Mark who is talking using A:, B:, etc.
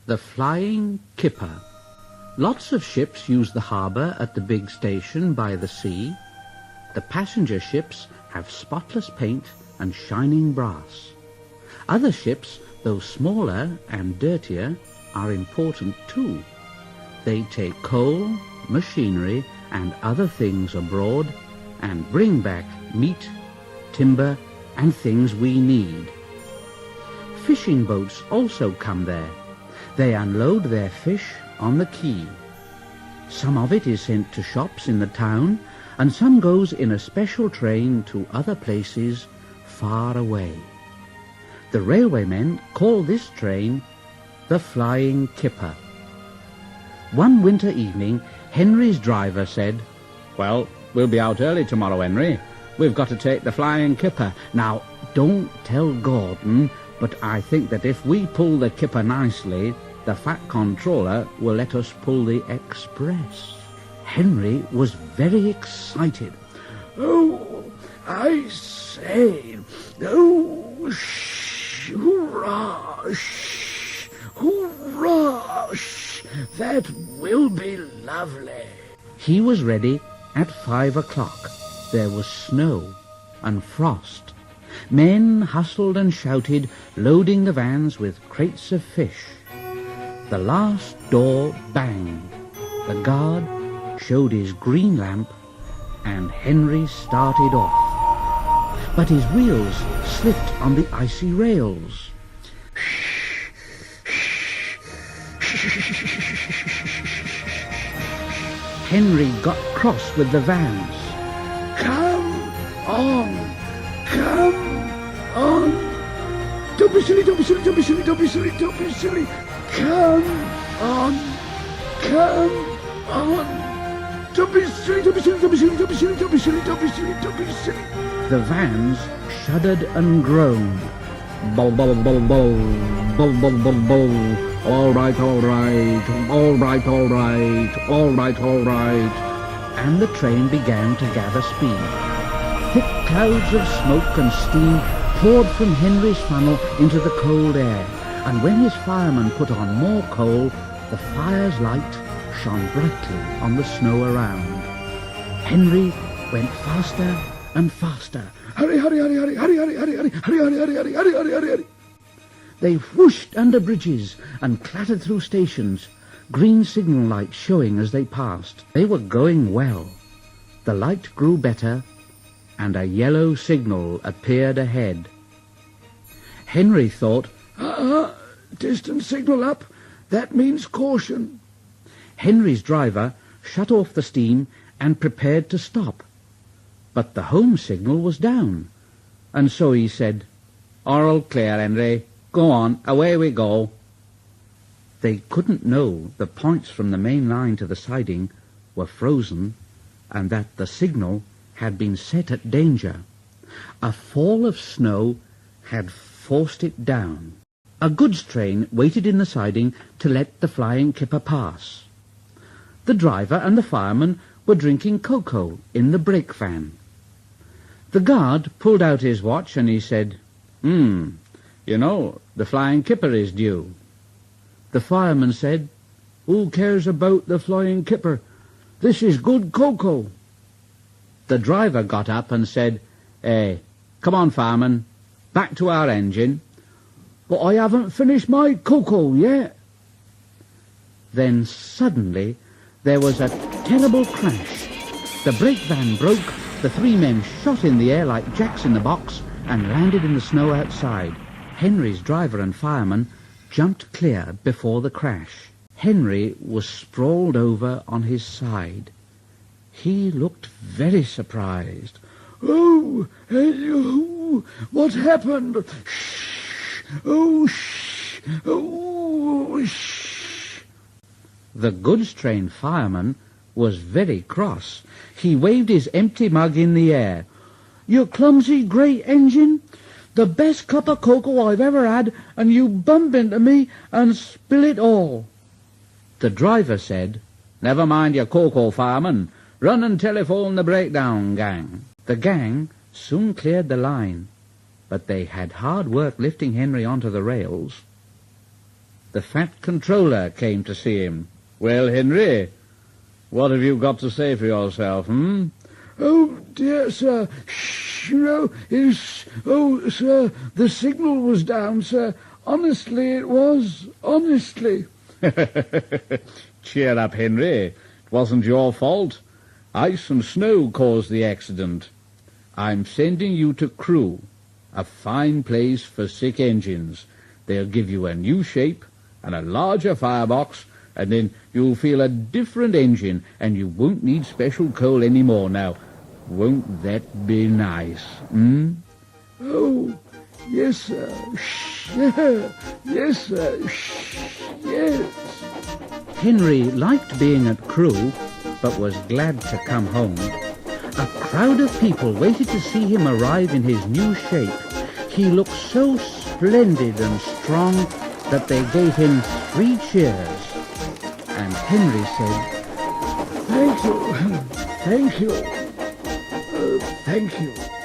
A: The Flying Kipper. Lots of ships use the harbour at the big station by the sea. The passenger ships have spotless paint and shining brass. Other ships, though smaller and dirtier, are important too. They take coal, machinery, and other things abroad and bring back meat, timber, and things we need. Fishing boats also come there. They unload their fish on the quay. Some of it is sent to shops in the town, and some goes in a special train to other places far away. The railwaymen call this train the Flying Kipper. One winter evening, Henry's driver said, "Well, we'll be out early tomorrow, Henry. We've got to take the Flying Kipper. Now, don't tell Gordon, but I think that if we pull the Kipper nicely, the fat controller will let us pull the express." Henry was very excited.
B: "Oh, I say, oh, shh, hurrah, shh, hurrah, shh, that will be lovely."
A: He was ready at 5 o'clock. There was snow and frost. Men hustled and shouted, loading the vans with crates of fish. The last door banged. The guard showed his green lamp, and Henry started off. But his wheels slipped on the icy rails. Henry got cross with the vans.
B: "Come on, come on. Don't be silly, don't be silly, don't be silly, don't be silly, don't be silly. Come on, come on. Don't be silly, don't be silly, don't be silly, don't be silly, don't be silly, don't be silly, don't be silly."
A: The vans shuddered and groaned. Bull, bull, bull, bull, bull, bull, bull, bull. All right, all right, all right, all right, all right, all right. And the train began to gather speed. Thick clouds of smoke and steam poured from Henry's funnel into the cold air, and when his fireman put on more coal, the fire's light shone brightly on the snow around. Henry went faster and faster.
B: "Hurry, hurry, hurry, hurry, hurry, hurry, hurry, hurry, hurry, hurry, hurry, hurry, hurry, hurry, hurry, hurry."
A: They whooshed under bridges and clattered through stations, green signal lights showing as they passed. They were going well. The light grew better, and a yellow signal appeared ahead. Henry thought,
B: Distant signal up. That means caution."
A: Henry's driver shut off the steam and prepared to stop. But the home signal was down, and so he said, "All clear, Henry. Go on, away we go." They couldn't know the points from the main line to the siding were frozen, and that the signal had been set at danger. A fall of snow had forced it down. A goods train waited in the siding to let the Flying Kipper pass. The driver and the fireman were drinking cocoa in the brake van. The guard pulled out his watch and he said, "You know, the Flying Kipper is due." The fireman said, "Who cares about the Flying Kipper? This is good cocoa." The driver got up and said, "Hey, come on, fireman, back to our engine." "But I haven't finished my cocoa yet." Then suddenly there was a terrible crash. The brake van broke, the three men shot in the air like jacks in the box and landed in the snow outside. Henry's driver and fireman jumped clear before the crash. Henry was sprawled over on his side. He looked very surprised.
B: "Oh, hello, what happened? Shh, oh, shh, oh, shh."
A: The goods train fireman was very cross. He waved his empty mug in the air. "You clumsy great engine! The best cup of cocoa I've ever had, and you bump into me and spill it all." The driver said, "Never mind your cocoa, fireman. Run and telephone the breakdown gang." The gang soon cleared the line, but they had hard work lifting Henry onto the rails. the fat controller came to see him. "Well, Henry, what have you got to say for yourself,
B: Oh, dear, sir. Sir, the signal was down, sir. Honestly, it was. Honestly."
A: Cheer up, Henry. It wasn't your fault. Ice and snow caused the accident. I'm sending you to Crewe, a fine place for sick engines. They'll give you a new shape and a larger firebox, and then you'll feel a different engine, and you won't need special coal anymore now. Won't that be nice,
B: Oh, yes, sir. Yes, sir. Yes.
A: Henry liked being at Crewe, but was glad to come home. A crowd of people waited to see him arrive in his new shape. He looked so splendid and strong that they gave him 3 cheers. And Henry said,
B: Thank you. Thank you. Thank you.